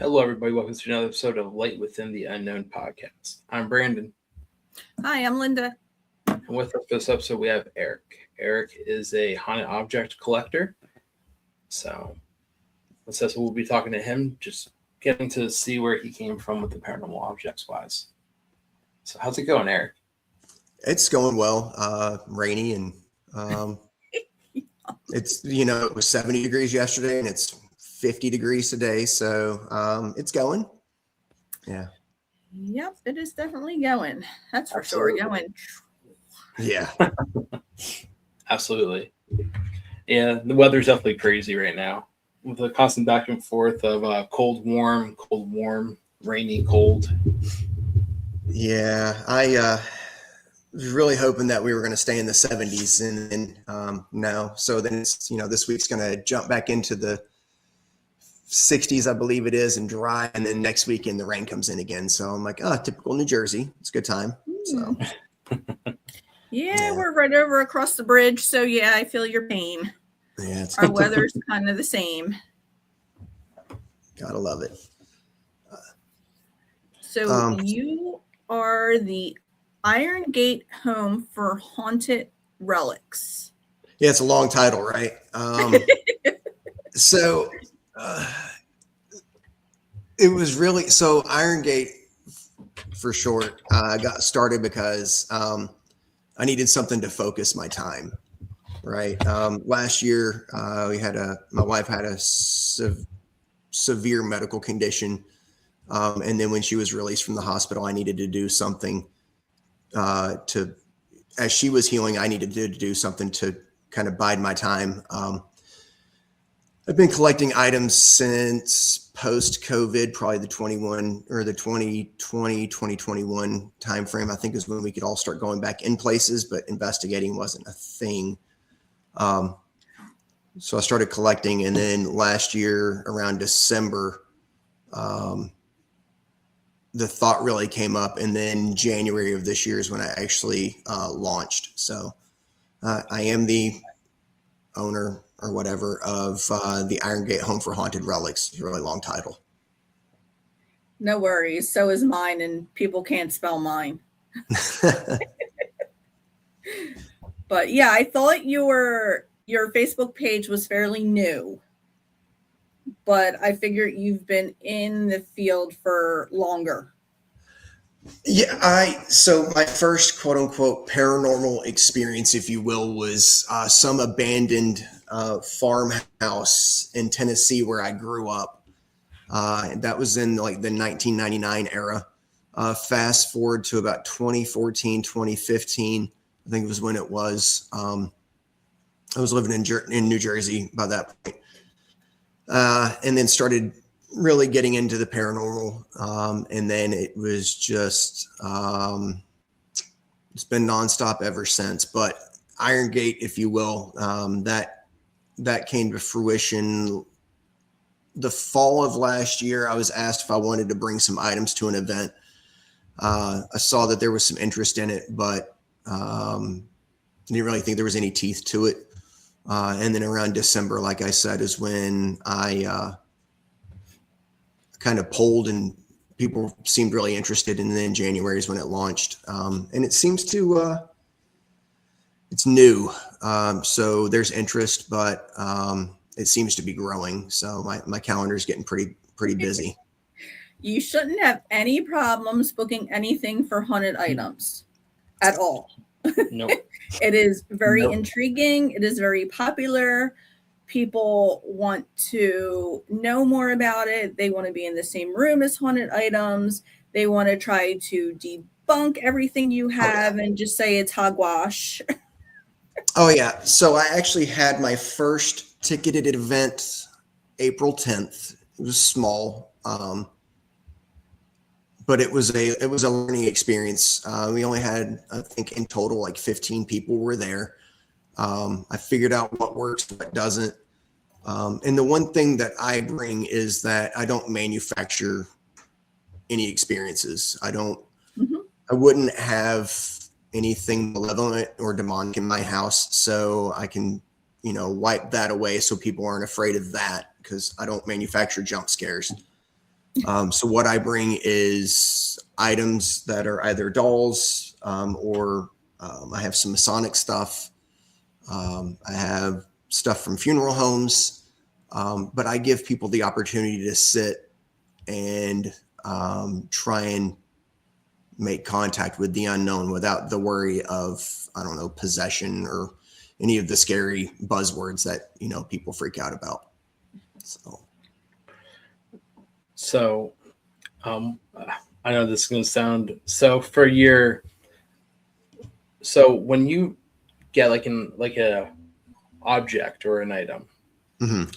Hello, everybody. Welcome to another episode of Light Within the Unknown podcast. I'm Brandon. Hi, I'm Linda. And with us for this episode, we have Eric. Eric is a haunted object collector. So, we'll be talking to him, just getting to see where he came from with the paranormal objects wise. So, how's it going, Eric? It's going well. Rainy and it's it was 70 degrees yesterday and it's 50 degrees today, so it's going. Yeah. Yep, it is definitely going. That's for sure. Going. Yeah. Absolutely. Yeah, the weather's definitely crazy right now with the constant back and forth of cold, warm, rainy, cold. Yeah, I was really hoping that we were going to stay in the 70s, and no. So then it's this week's going to jump back into the 60s, I believe it is, and dry, and then next weekend the rain comes in again. So I'm like, typical New Jersey. It's a good time. So yeah, we're right over across the bridge, so yeah, I feel your pain. Yeah, our weather's kind of the same. Gotta love it. So you are the Iron Gate Home for Haunted Relics. Yeah, it's a long title, right? So it was really, so Iron Gate for short, got started because I needed something to focus my time, right? Last year, my wife had a severe medical condition. And then when she was released from the hospital, I needed to do something as she was healing, I needed to do something to kind of bide my time. I've been collecting items since post-COVID, probably the 2020, 2021 timeframe, I think is when we could all start going back in places, but investigating wasn't a thing. So I started collecting, and then last year around December, the thought really came up, and then January of this year is when I actually launched. So I am the owner or whatever of the Iron Gate Home for Haunted Relics. It's a really long title. No worries. So is mine, and people can't spell mine. But yeah, I thought your Facebook page was fairly new, but I figured you've been in the field for longer. Yeah, so my first quote unquote paranormal experience, if you will, was some abandoned farmhouse in Tennessee where I grew up. That was in like the 1999 era. Fast forward to about 2014, 2015, I think it was when it was. I was living in New Jersey by that point. And then started really getting into the paranormal. And then it was just, it's been nonstop ever since. But Iron Gate, if you will, that came to fruition the fall of last year. I was asked if I wanted to bring some items to an event. I saw that there was some interest in it, but didn't really think there was any teeth to it. And then around December, like I said, is when I kind of polled and people seemed really interested. And then January is when it launched. And it seems to, it's new. So there's interest, but it seems to be growing. So my calendar is getting pretty busy. You shouldn't have any problems booking anything for haunted items at all. Nope. It is very intriguing. It is very popular. People want to know more about it. They want to be in the same room as haunted items. They want to try to debunk everything you have and just say it's hogwash. Oh, yeah. So I actually had my first ticketed event April 10th. It was small. But it was a learning experience. We only had, I think in total, like 15 people were there. I figured out what works, what doesn't. And the one thing that I bring is that I don't manufacture any experiences. I wouldn't have anything malevolent or demonic in my house, so I can, wipe that away so people aren't afraid of that, because I don't manufacture jump scares. So what I bring is items that are either dolls or I have some Masonic stuff. I have stuff from funeral homes, but I give people the opportunity to sit and try and make contact with the unknown without the worry of, I don't know, possession or any of the scary buzzwords that, people freak out about. So, I know this is going to sound so for your. So when you get like a object or an item,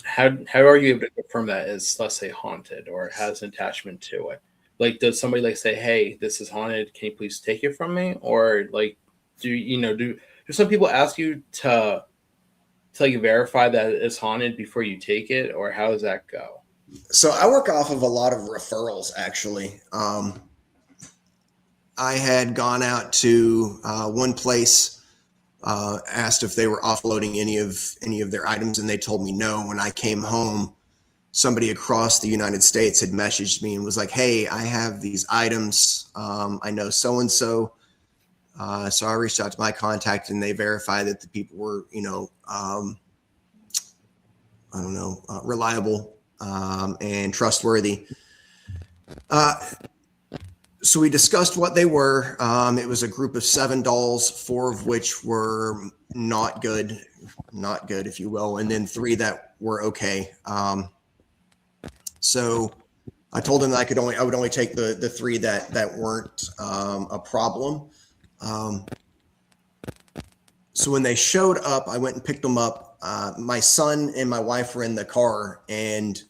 how are you able to confirm that is, let's say, haunted or has an attachment to it? Like, does somebody like say, "Hey, this is haunted. Can you please take it from me?" Or like, do some people ask you to like verify that it's haunted before you take it, or how does that go? So I work off of a lot of referrals, actually. I had gone out to one place, asked if they were offloading any of their items, and they told me no. When I came home, somebody across the United States had messaged me and was like, "Hey, I have these items. I know so-and-so." So I reached out to my contact and they verified that the people were, reliable and trustworthy. So we discussed what they were. It was a group of 7 dolls, 4 of which were not good, if you will, and then 3 that were okay. So I told them that I would only take the 3 that weren't a problem. So when they showed up, I went and picked them up. My son and my wife were in the car, and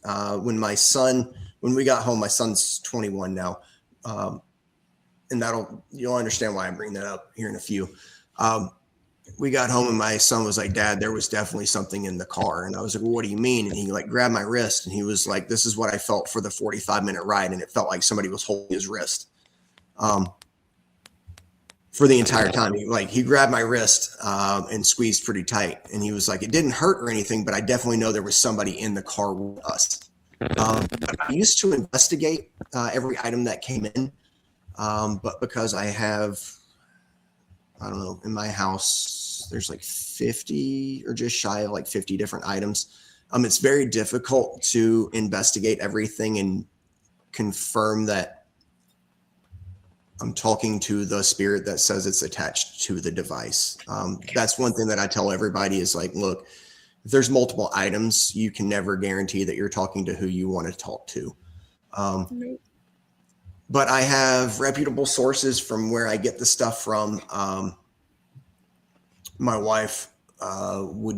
when we got home, my son's 21 now, and you'll understand why I'm bringing that up here in a few. We got home and my son was like, "Dad, there was definitely something in the car." And I was like, "Well, what do you mean?" And he like grabbed my wrist and he was like, "This is what I felt for the 45-minute ride." And it felt like somebody was holding his wrist for the entire time. He grabbed my wrist and squeezed pretty tight. And he was like, "It didn't hurt or anything, but I definitely know there was somebody in the car with us." I used to investigate every item that came in. But because I have, I don't know, in my house, there's like 50 or just shy of like 50 different items. It's very difficult to investigate everything and confirm that I'm talking to the spirit that says it's attached to the device. That's one thing that I tell everybody is like, look, if there's multiple items, you can never guarantee that you're talking to who you want to talk to. But I have reputable sources from where I get the stuff from. My wife would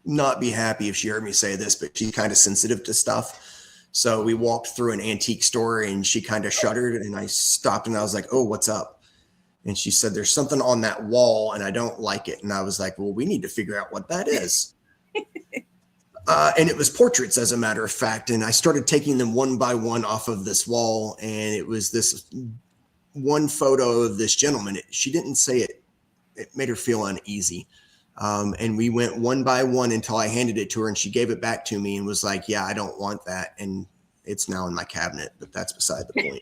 not be happy if she heard me say this, but she's kind of sensitive to stuff. So we walked through an antique store and she kind of shuddered, and I stopped and I was like, "Oh, what's up?" And she said, "There's something on that wall and I don't like it." And I was like, "Well, we need to figure out what that is." And it was portraits, as a matter of fact. And I started taking them one by one off of this wall. And it was this one photo of this gentleman. She didn't say it. It made her feel uneasy. And we went one by one until I handed it to her and she gave it back to me and was like, "Yeah, I don't want that." And it's now in my cabinet, but that's beside the point.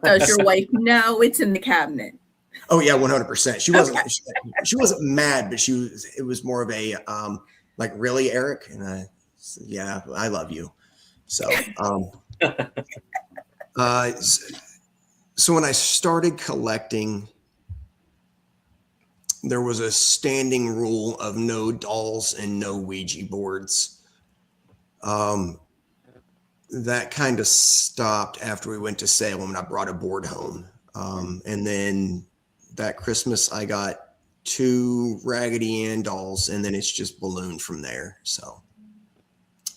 Does your wife know it's in the cabinet? Oh yeah, 100%. She wasn't, she wasn't mad, but it was more of a, like, "Really, Eric?" And I said, "Yeah, I love you." So, so when I started collecting, there was a standing rule of no dolls and no Ouija boards. That kind of stopped after we went to Salem and I brought a board home. And then that Christmas I got 2 Raggedy Ann dolls, and then it's just ballooned from there. So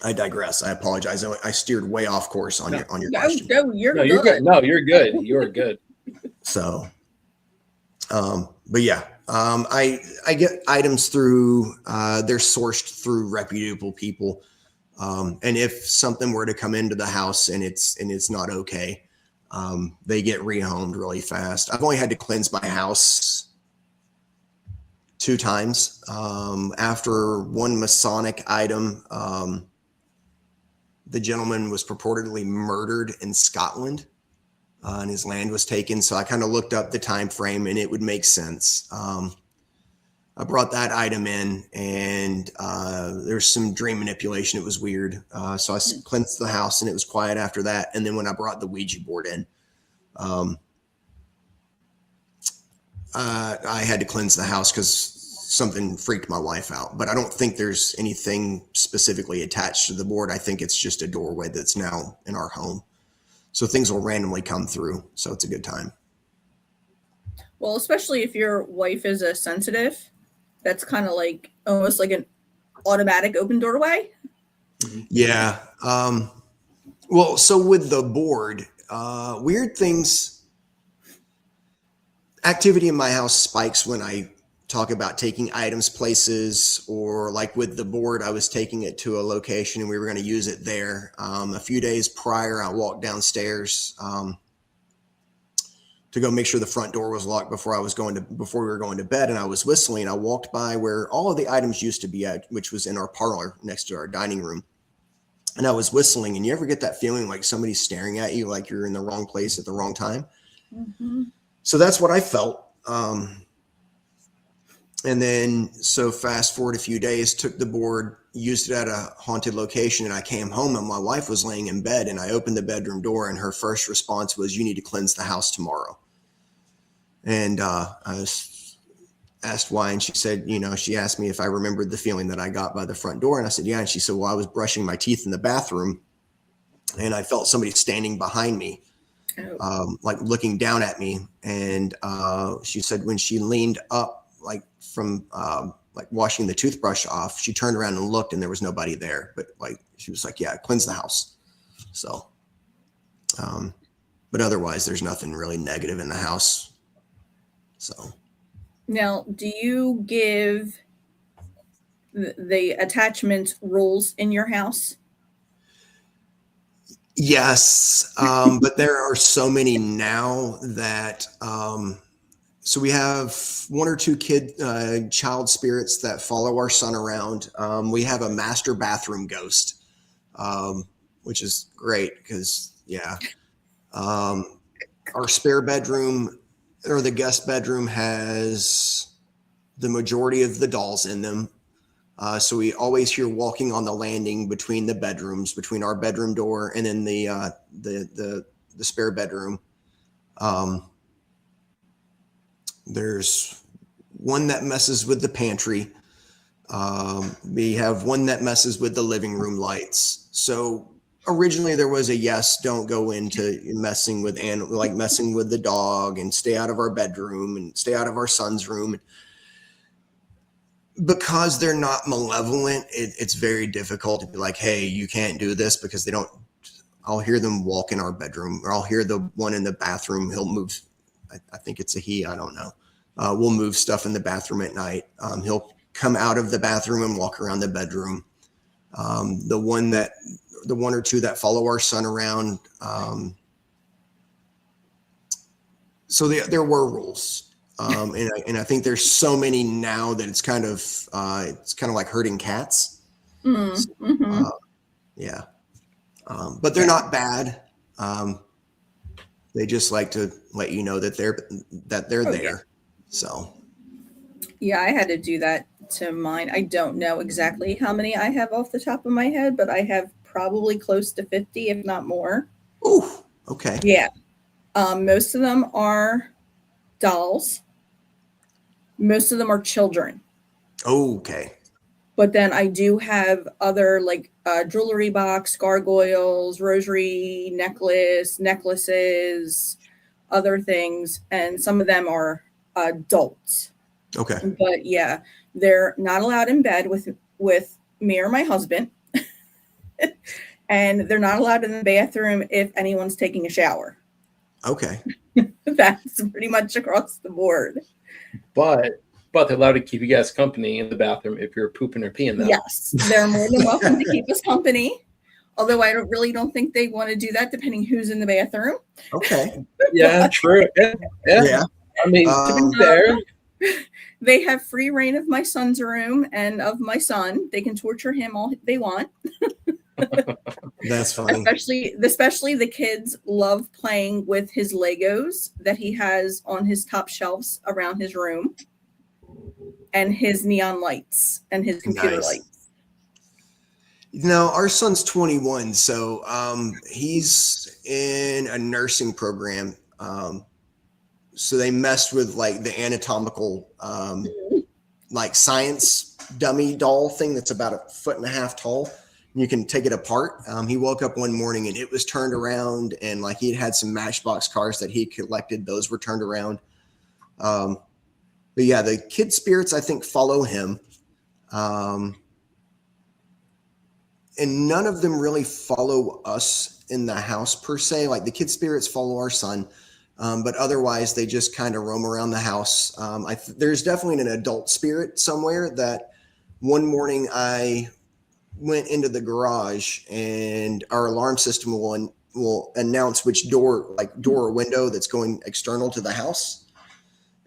I digress. I apologize. I steered way off course on your question. No, you're good. You're good. No, you're good. You're good. So, but yeah, I get items through, they're sourced through reputable people. And if something were to come into the house and it's not okay, they get rehomed really fast. I've only had to cleanse my house 2 times. After one Masonic item, the gentleman was purportedly murdered in Scotland, and his land was taken. So I kind of looked up the time frame, and it would make sense. I brought that item in, and there's some dream manipulation. It was weird. So I cleansed the house, and it was quiet after that. And then when I brought the Ouija board in, I had to cleanse the house because something freaked my wife out. But I don't think there's anything specifically attached to the board. I think it's just a doorway that's now in our home. So things will randomly come through. So it's a good time. Well, especially if your wife is a sensitive, that's kind of like almost like an automatic open doorway. Yeah. Well, so with the board, weird things, activity in my house spikes when I talk about taking items places, or like with the board, I was taking it to a location and we were going to use it there. A few days prior, I walked downstairs to go make sure the front door was locked before we were going to bed. And I was whistling. I walked by where all of the items used to be at, which was in our parlor next to our dining room. And I was whistling, and you ever get that feeling like somebody's staring at you, like you're in the wrong place at the wrong time? Mm-hmm. So that's what I felt. And then, so fast forward a few days, took the board, used it at a haunted location, and I came home and my wife was laying in bed, and I opened the bedroom door, and her first response was, "You need to cleanse the house tomorrow." And I was asked why, and she said, she asked me if I remembered the feeling that I got by the front door, and I said, yeah. And she said, well, I was brushing my teeth in the bathroom, and I felt somebody standing behind me, like looking down at me. And she said when she leaned up, like from like washing the toothbrush off, she turned around and looked, and there was nobody there. But like she was like, yeah, cleanse the house. So, but otherwise, there's nothing really negative in the house. So now, do you give the attachment rules in your house? Yes, but there are so many now that so we have one or two child spirits that follow our son around. We have a master bathroom ghost, which is great because our spare bedroom, or the guest bedroom, has the majority of the dolls in them. So we always hear walking on the landing between the bedrooms, between our bedroom door and then the spare bedroom. There's one that messes with the pantry. We have one that messes with the living room lights. So originally there was a yes, don't go into messing with like messing with the dog, and stay out of our bedroom and stay out of our son's room. Because they're not malevolent, it's very difficult to be like, hey, you can't do this, because I'll hear them walk in our bedroom, or I'll hear the one in the bathroom. He'll move. I think it's a he, I don't know. We'll move stuff in the bathroom at night. He'll come out of the bathroom and walk around the bedroom. The one or two that follow our son around. So there were rules. And I think there's so many now that it's kind of like herding cats. Mm-hmm. Yeah. But they're not bad. They just like to let you know that they're there. Yeah. So. Yeah, I had to do that to mine. I don't know exactly how many I have off the top of my head, but I have probably close to 50, if not more. Ooh, okay. Yeah. Most of them are dolls. Most of them are children. Okay. But then I do have other like jewelry box, gargoyles, rosary necklaces, other things. And some of them are adults. Okay. But yeah, they're not allowed in bed with me or my husband. And they're not allowed in the bathroom if anyone's taking a shower. Okay. That's pretty much across the board. But they're allowed to keep you guys company in the bathroom if you're pooping or peeing them. Yes, they're more than welcome to keep us company. Although I don't think they want to do that, depending who's in the bathroom. Okay. Yeah, true. Yeah. I mean, to be fair, they have free reign of my son's room and of my son. They can torture him all they want. That's funny. Especially the kids love playing with his Legos that he has on his top shelves around his room, and his neon lights and his computer Nice. lights. No, our son's 21, so he's in a nursing program. So they messed with like the anatomical, like science dummy doll thing that's about 1.5 feet tall. You can take it apart. He woke up one morning and it was turned around, and like he had some Matchbox cars that he collected. Those were turned around. But yeah, the kid spirits, I think, follow him. And none of them really follow us in the house per se. Like the kid spirits follow our son. But otherwise, they just kind of roam around the house. There's definitely an adult spirit somewhere that one morning I went into the garage and our alarm system will announce which door or window that's going external to the house.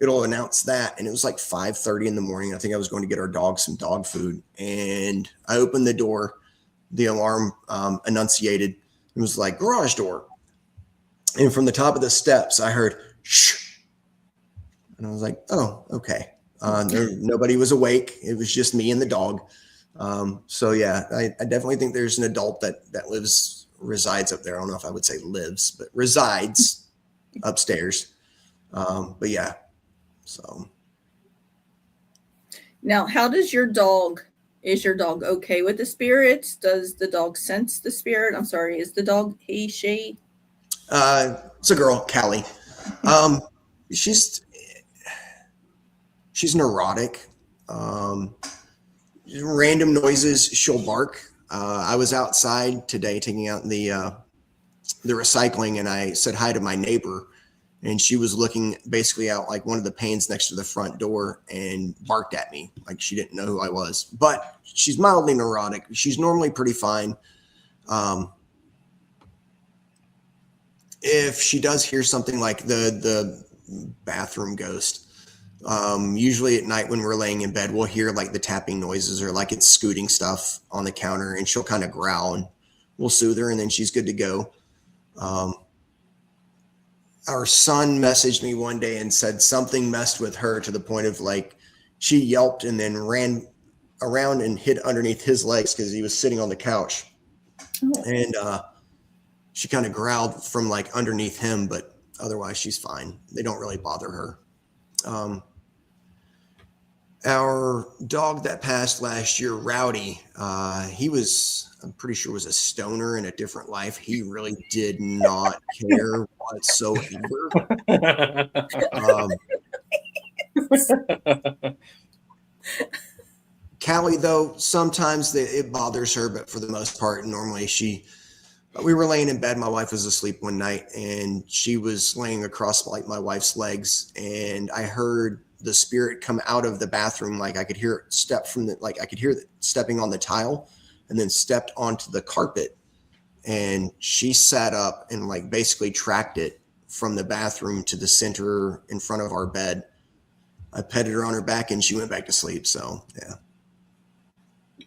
It'll announce that. And it was like 5:30 in the morning. I think I was going to get our dog some dog food. And I opened the door. The alarm enunciated. It was like garage door. And from the top of the steps, I heard shh. And I was like, oh, okay. Nobody was awake. It was just me and the dog. So yeah, I definitely think there's an adult that resides up there. I don't know if I would say lives, but resides upstairs. But yeah, so. Now, is your dog okay with the spirits? Does the dog sense the spirit? I'm sorry, is the dog he, she? It's a girl, Callie. She's neurotic. Random noises, she'll bark. I was outside today taking out the recycling, and I said hi to my neighbor, and she was looking basically out like one of the panes next to the front door and barked at me like she didn't know who I was. But she's mildly neurotic. She's normally pretty fine. If she does hear something like the bathroom ghost, usually at night when we're laying in bed, we'll hear like the tapping noises or like it's scooting stuff on the counter, and she'll kind of growl, and we'll soothe her, and then she's good to go. Our son messaged me one day and said something messed with her to the point of like she yelped and then ran around and hid underneath his legs because he was sitting on the couch. Oh. And she kind of growled from like underneath him, but otherwise she's fine. They don't really bother her. Our dog that passed last year, Rowdy, I'm pretty sure was a stoner in a different life. He really did not care whatsoever. Callie, though, sometimes it bothers her, but for the most part, normally we were laying in bed. My wife was asleep one night, and she was laying across like my wife's legs, and I heard the spirit come out of the bathroom. Like I could hear it step I could hear it stepping on the tile, and then stepped onto the carpet, and she sat up and like basically tracked it from the bathroom to the center in front of our bed. I petted her on her back, and she went back to sleep. So yeah.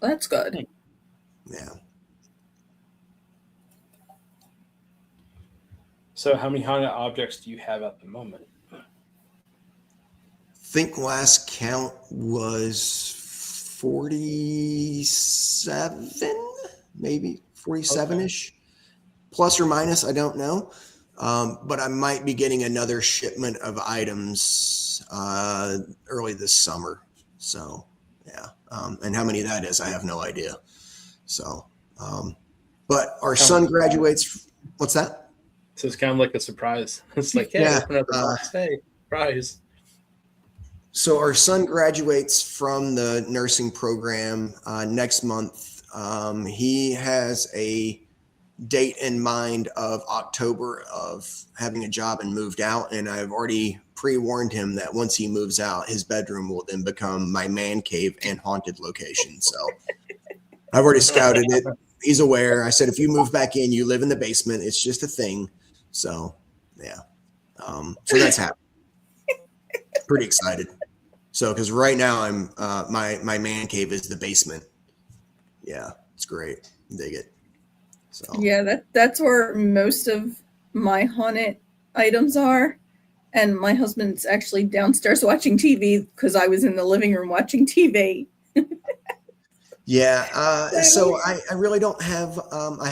That's good. Yeah. So how many haunted objects do you have at the moment? I think last count was 47, maybe 47-ish, okay. Plus or minus, I don't know. But I might be getting another shipment of items early this summer. So, yeah. And how many that is, I have no idea. So, but our son graduates. What's that? So it's kind of like a surprise. It's like, hey, open up the box. Hey, surprise. So our son graduates from the nursing program next month. He has a date in mind of October of having a job and moved out. And I've already pre-warned him that once he moves out, his bedroom will then become my man cave and haunted location. So I've already scouted it. He's aware. I said, if you move back in, you live in the basement. It's just a thing. So, yeah. So that's happening. Pretty excited. So, because right now I'm my man cave is the basement. Yeah, it's great. Dig it. So Yeah, that's where most of my haunted items are. And my husband's actually downstairs watching TV because I was in the living room watching TV. yeah, So, so I really don't have. I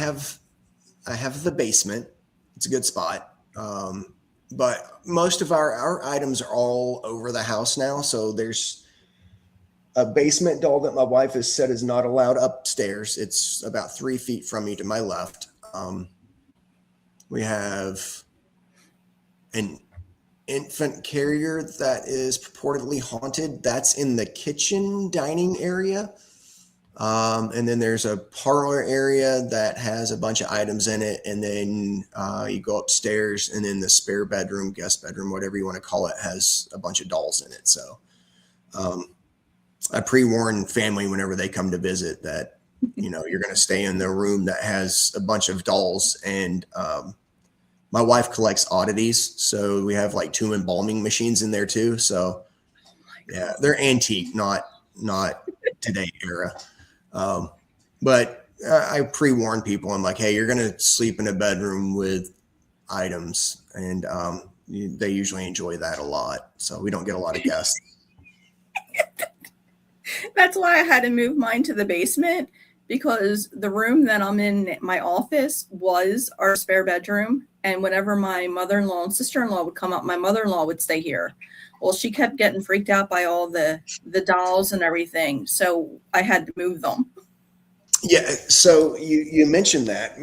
have the basement. It's a good spot. But most of our items are all over the house now. So there's a basement doll that my wife has said is not allowed upstairs. It's about 3 feet from me to my left. We have an infant carrier that is purportedly haunted. That's in the kitchen dining area. And then there's a parlor area that has a bunch of items in it. And then you go upstairs, and then the spare bedroom, guest bedroom, whatever you want to call it, has a bunch of dolls in it. So I pre-warn family whenever they come to visit that, you're going to stay in the room that has a bunch of dolls. And my wife collects oddities. So we have like 2 embalming machines in there too. So yeah, they're antique, not today era. But I pre-warn people. I'm like, hey, you're going to sleep in a bedroom with items. And they usually enjoy that a lot. So we don't get a lot of guests. that's why I had to move mine to the basement because the room that I'm in, my office, was our spare bedroom. And whenever my mother-in-law and sister-in-law would come up, my mother-in-law would stay here. Well, she kept getting freaked out by all the dolls and everything. So I had to move them. Yeah. So you mentioned that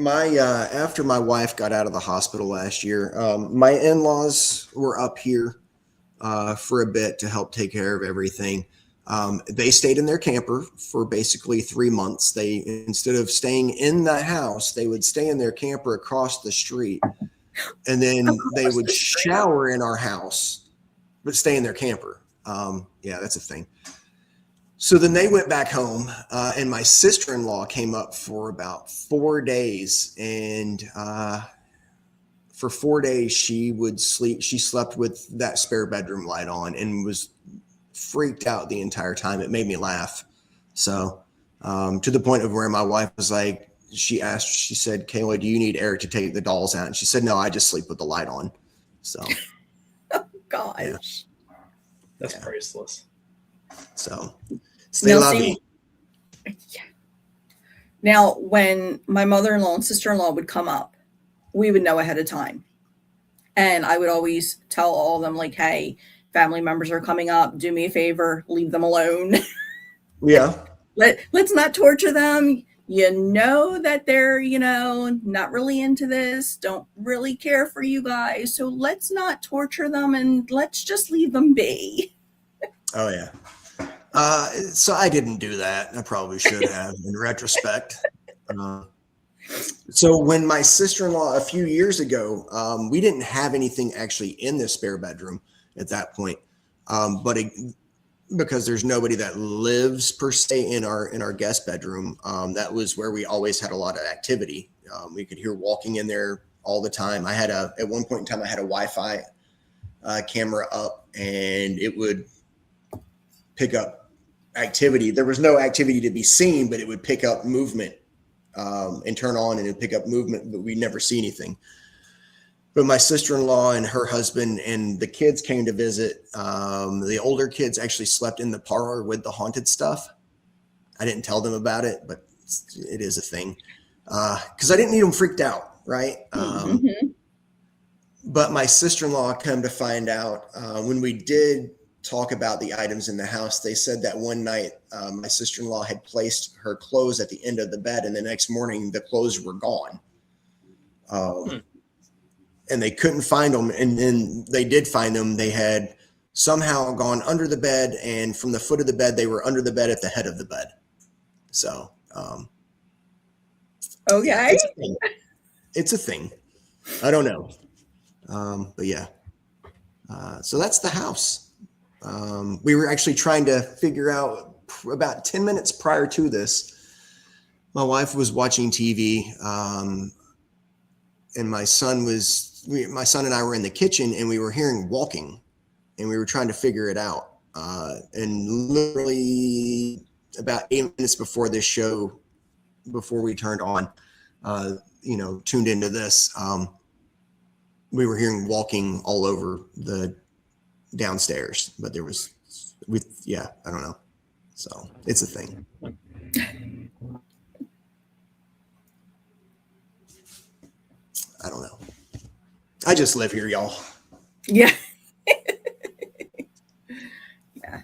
after my wife got out of the hospital last year, my in-laws were up here for a bit to help take care of everything. They stayed in their camper for basically 3 months. They, instead of staying in the house, they would stay in their camper across the street, and then they would shower in our house, but stay in their camper. Yeah, that's a thing. So then they went back home, and my sister-in-law came up for about 4 days, and for 4 days she would sleep. She slept with that spare bedroom light on and was freaked out the entire time. It made me laugh. So to the point of where my wife was like, she said, Kayla, do you need Eric to take the dolls out? And she said, no, I just sleep with the light on. So Gosh. Yeah. That's priceless. So stay lovey. Yeah. Now, when my mother-in-law and sister-in-law would come up, we would know ahead of time. And I would always tell all of them, like, hey, family members are coming up. Do me a favor, leave them alone. Yeah. Let's not torture them. You know that they're, not really into this, don't really care for you guys. So let's not torture them and let's just leave them be. Oh, yeah. So I didn't do that. I probably should have in retrospect. So when my sister-in-law a few years ago, we didn't have anything actually in the spare bedroom at that point. Because there's nobody that lives per se in our guest bedroom. That was where we always had a lot of activity. We could hear walking in there all the time. At one point in time, I had a Wi-Fi camera up, and it would pick up activity. There was no activity to be seen, but it would pick up movement and turn on, and it'd pick up movement, but we never see anything. But my sister-in-law and her husband and the kids came to visit. The older kids actually slept in the parlor with the haunted stuff. I didn't tell them about it, but it is a thing. Because I didn't need them freaked out, right? But my sister-in-law come to find out when we did talk about the items in the house, they said that one night my sister-in-law had placed her clothes at the end of the bed, and the next morning the clothes were gone. And they couldn't find them. And then they did find them. They had somehow gone under the bed, and from the foot of the bed, they were under the bed at the head of the bed. So, Okay. Yeah, it's a thing. I don't know. But yeah. So that's the house. We were actually trying to figure out about 10 minutes prior to this. My wife was watching TV, and my son and I were in the kitchen, and we were hearing walking, and we were trying to figure it out. And literally about 8 minutes before this show, before we turned on, tuned into this, we were hearing walking all over the downstairs, but I don't know. So it's a thing. I don't know. I just live here, y'all. Yeah. Yeah.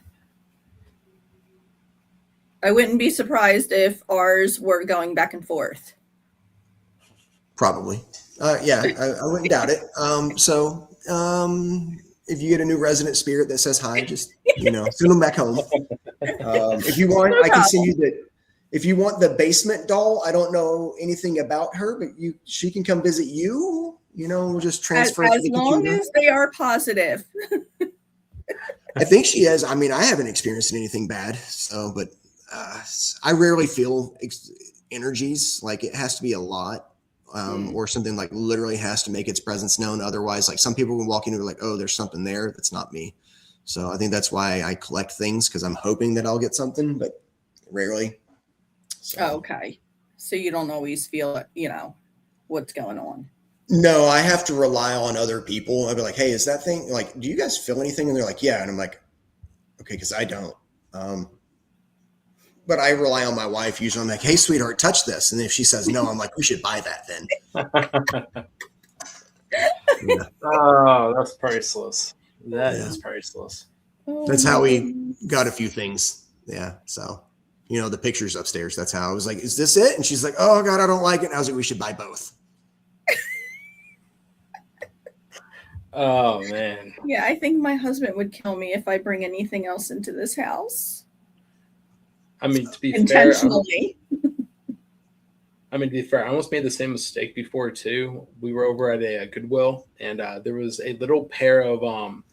I wouldn't be surprised if ours were going back and forth. Probably. I wouldn't doubt it. If you get a new resident spirit that says hi, just, send them back home. If you want, I can send you if you want the basement doll. I don't know anything about her, but she can come visit you. We'll just transfer. As long as they are positive. I think she is. I mean, I haven't experienced anything bad. But I rarely feel energies. Like it has to be a lot. Or something like literally has to make its presence known. Otherwise, like some people can walk into like, oh, there's something there. That's not me. So I think that's why I collect things, because I'm hoping that I'll get something, but rarely. So. Okay. So you don't always feel it, what's going on. No, I have to rely on other people. I'll be like, hey, is that thing like, do you guys feel anything? And they're like, yeah. And I'm like, okay, because I don't. But I rely on my wife. Usually I'm like, hey, sweetheart, touch this. And if she says no, I'm like, we should buy that then. Yeah. Oh, that's priceless. That is priceless. That's how we got a few things. Yeah. So, the pictures upstairs, that's how I was like, is this it? And she's like, oh God, I don't like it. And I was like, we should buy both. Oh man. Yeah. I think my husband would kill me if I bring anything else into this house. I mean, to be intentionally. I almost made the same mistake before too. We were over at a Goodwill, and there was a little pair of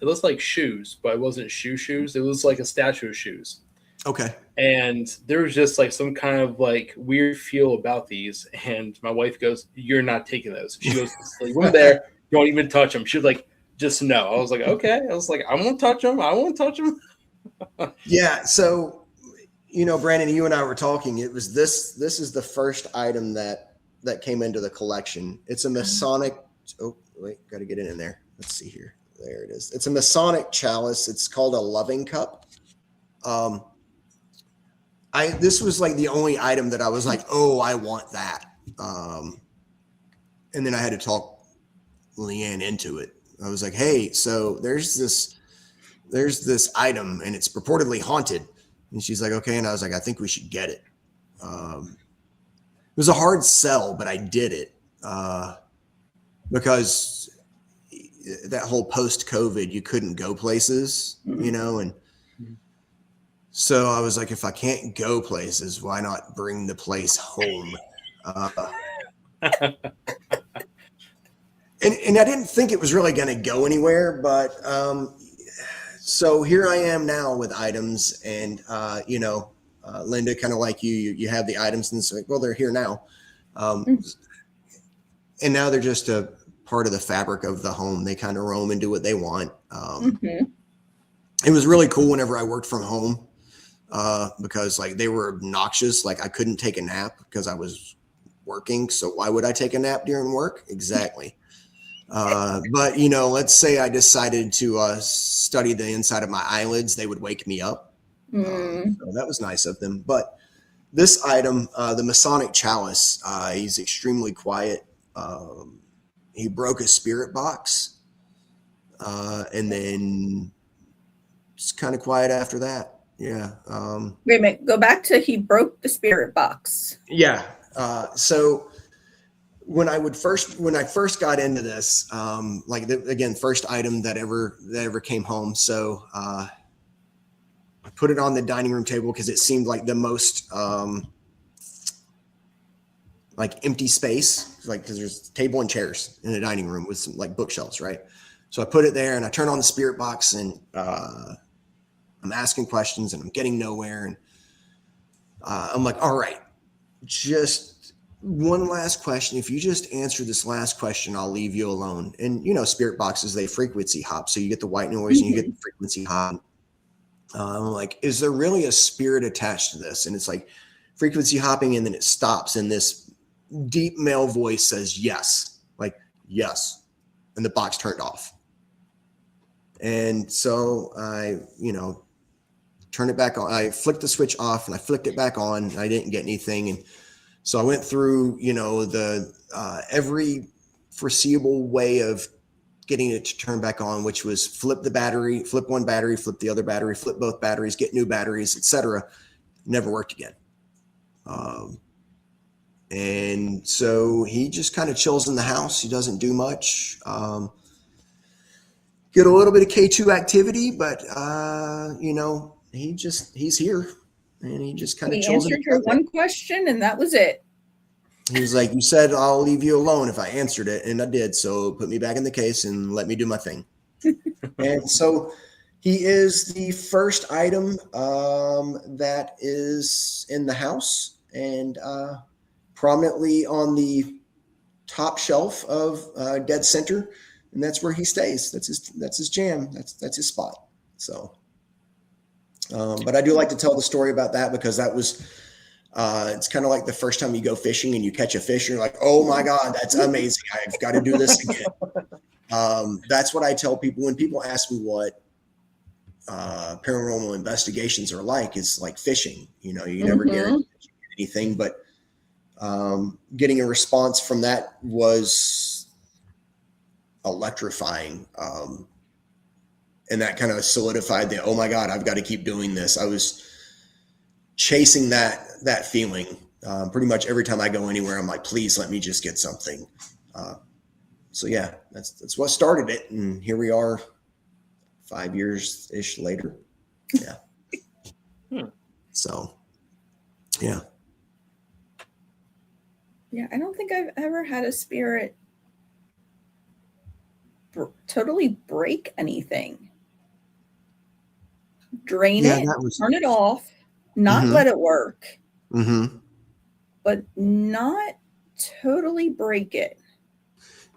it looks like shoes, but it wasn't shoes. It was like a statue of shoes. Okay. And there was just like some kind of like weird feel about these, and my wife goes, "You're not taking those." She goes, "Leave them there. Don't even touch them." She was like, "Just no." I was like, "Okay." I was like, "I won't touch them. I won't touch them." Yeah. So. Brandon, you and I were talking. It was this is the first item that came into the collection. It's a Masonic. Oh, wait, got to get in there. Let's see here. There it is. It's a Masonic chalice. It's called a loving cup. This was like the only item that I was like, oh, I want that. And then I had to talk Leanne into it. I was like, hey, so there's this item and it's purportedly haunted. And she's like, okay. And I was like, I think we should get it. It was a hard sell, but I did it because that whole post-COVID, you couldn't go places, and so I was like, if I can't go places, why not bring the place home? And I didn't think it was really going to go anywhere, but so here I am now with items, and Linda, kind of like you have the items, and it's like, well, they're here now, and now they're just a part of the fabric of the home. They kind of roam and do what they want. It was really cool whenever I worked from home because like they were obnoxious. Like I couldn't take a nap because I was working. So why would I take a nap during work? Exactly. But let's say I decided to study the inside of my eyelids, they would wake me up. So that was nice of them. But this item, the Masonic chalice, he's extremely quiet. He broke a spirit box, and then just kind of quiet after that. Yeah. Wait a minute. Go back to he broke the spirit box. Yeah. So when I first got into this, first item that ever came home. So I put it on the dining room table because it seemed like the most empty space, because there's a table and chairs in the dining room with some like bookshelves, right? So I put it there and I turn on the spirit box and I'm asking questions and I'm getting nowhere. And I'm like, all right, just one last question. If you just answer this last question, I'll leave you alone. And spirit boxes, they frequency hop. So you get the white noise and you get the frequency hop. I'm like, is there really a spirit attached to this? And it's like frequency hopping, and then it stops in this deep male voice says yes, like yes, and the box turned off. And so I, turned it back on. I flicked the switch off and I flicked it back on. I didn't get anything. And so I went through, the every foreseeable way of getting it to turn back on, which was flip the battery, flip one battery, flip the other battery, flip both batteries, get new batteries, etc. Never worked again. And so he just kind of chills in the house. He doesn't do much. Get a little bit of K2 activity, but he's here, and he just kind of chills. He answered your one question, and that was it. He was like, "You said I'll leave you alone if I answered it, and I did. So put me back in the case and let me do my thing." And so he is the first item that is in the house and prominently on the top shelf of dead center, and that's where he stays. That's his jam. That's his spot. So, but I do like to tell the story about that because that was. It's kind of like the first time you go fishing and you catch a fish and you're like, oh my God, that's amazing. I've got to do this again. That's what I tell people when people ask me what paranormal investigations are like. It's like fishing, you never get anything, but getting a response from that was electrifying. And that kind of solidified the, oh my God, I've got to keep doing this. I was chasing that feeling pretty much every time I go anywhere. I'm like, please let me just get something. So yeah, that's what started it, and here we are 5 years ish later. Yeah. So yeah, I don't think I've ever had a spirit totally break anything, drain it, turn it off, not let it work, but not totally break it.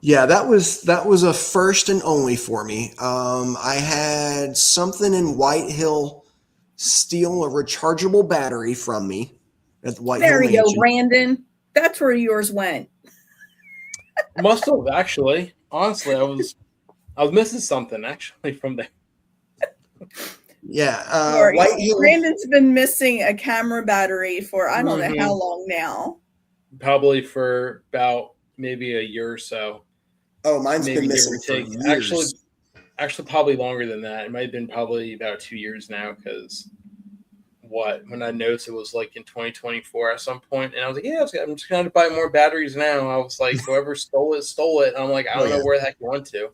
Yeah, that was a first and only for me. I had something in White Hill steal a rechargeable battery from me at the White Hill There you Mansion. go, Brandon. That's where yours went. Must have, actually. Honestly, I was missing something actually from there. Yeah, White Hill. Brandon's been missing a camera battery for I don't know how long now. Probably for about maybe a year or so. Oh, mine's been missing for years. Actually, probably longer than that. It might have been probably about 2 years now because when I noticed it was like in 2024 at some point, and I was like, yeah, I'm just going to buy more batteries now. I was like, whoever stole it. And I'm like, I don't know where the heck you went to.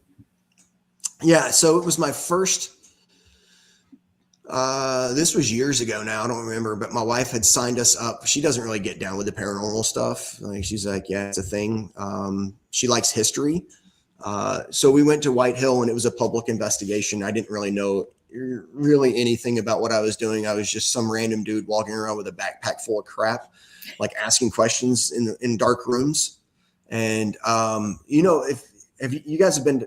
Yeah, so it was my first. This was years ago now. I don't remember, but my wife had signed us up. She doesn't really get down with the paranormal stuff. Like she's like, yeah, it's a thing. She likes history. So we went to White Hill and it was a public investigation. I didn't really know really anything about what I was doing. I was just some random dude walking around with a backpack full of crap, like asking questions in dark rooms. And, if you guys been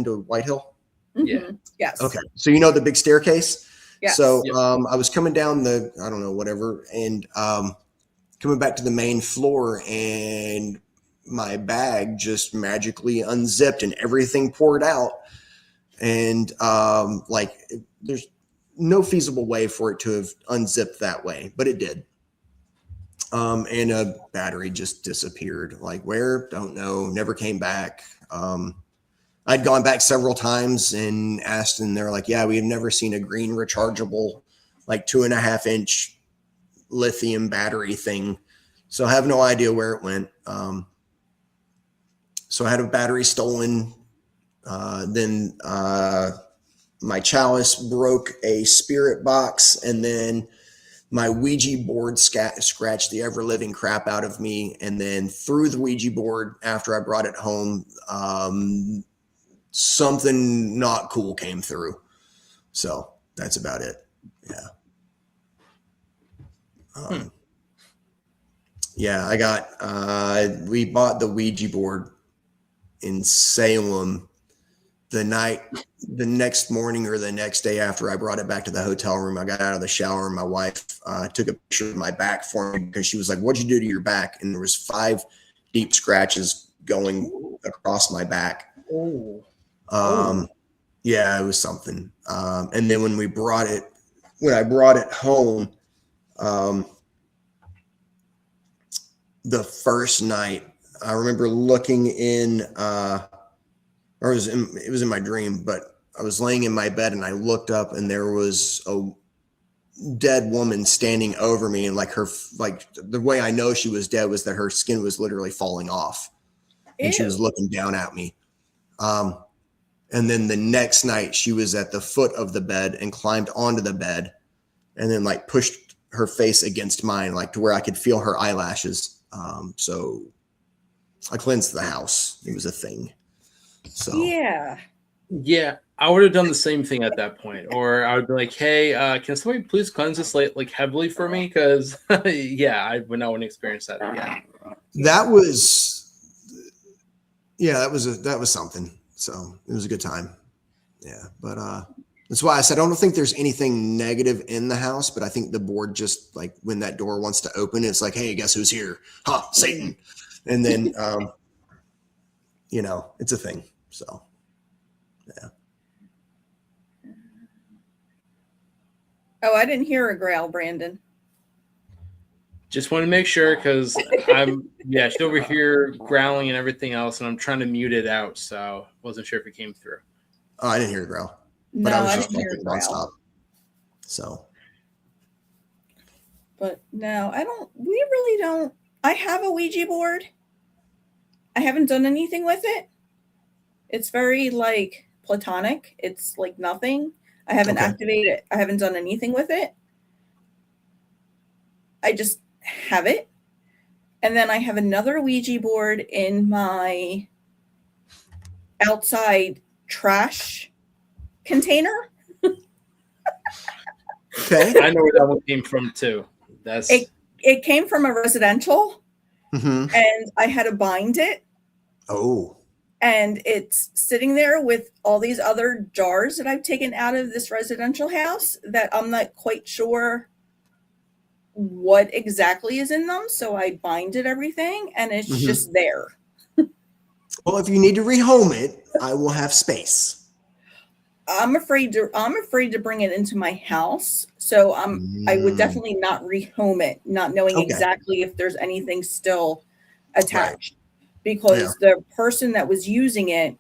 to White Hill? Yeah. Yes. Okay. So, the big staircase. Yes. So I was coming down and coming back to the main floor, and my bag just magically unzipped and everything poured out. And there's no feasible way for it to have unzipped that way, but it did. And a battery just disappeared. Like where? Don't know. Never came back. I'd gone back several times and asked, and they're like, yeah, we have never seen a green rechargeable, like 2.5-inch lithium battery thing. So I have no idea where it went. So I had a battery stolen. Then my chalice broke a spirit box, and then my Ouija board scratched the ever living crap out of me. And then through the Ouija board, after I brought it home, something not cool came through. So that's about it. Yeah. Yeah, I got, we bought the Ouija board in Salem the next morning or the next day after I brought it back to the hotel room. I got out of the shower and my wife took a picture of my back for me because she was like, what'd you do to your back? And there was 5 deep scratches going across my back. Oh. Yeah, it was something. And then when I brought it home, the first night, I remember looking in, it was in my dream, but I was laying in my bed and I looked up and there was a dead woman standing over me, and like the way I know she was dead was that her skin was literally falling off, and she was Ew. looking down at me. And then the next night she was at the foot of the bed and climbed onto the bed and then like pushed her face against mine, like to where I could feel her eyelashes. So I cleansed the house. It was a thing. So Yeah. I would have done the same thing at that point, or I would be like, "Hey, can somebody please cleanse this like heavily for me?" Because I would not want to experience that again. that was something. So it was a good time. Yeah, but that's why I said I don't think there's anything negative in the house, but I think the board just like when that door wants to open, it's like, "Hey, guess who's here? Ha, Satan!" And then it's a thing. So yeah. Oh, I didn't hear a growl, Brandon. Just want to make sure because she's over here growling and everything else, and I'm trying to mute it out, so wasn't sure if it came through. Oh, I didn't hear a growl, No, but I was I just didn't hear a talking growl. nonstop. So, But no, we really don't. I have a Ouija board. I haven't done anything with it. It's very like platonic. It's like nothing. I haven't Okay. activated it. I haven't done anything with it. I just have it. And then I have another Ouija board in my outside trash container. okay. I know where that one came from too. That's It came from a residential, Mm-hmm. and I had to bind it. Oh, And it's sitting there with all these other jars that I've taken out of this residential house that I'm not quite sure what exactly is in them. So I binded everything, and it's Mhm. just there. well, if you need to rehome it, I will have space. I'm afraid to bring it into my house. So I would definitely not rehome it, not knowing Okay. exactly if there's anything still attached. Because the person that was using it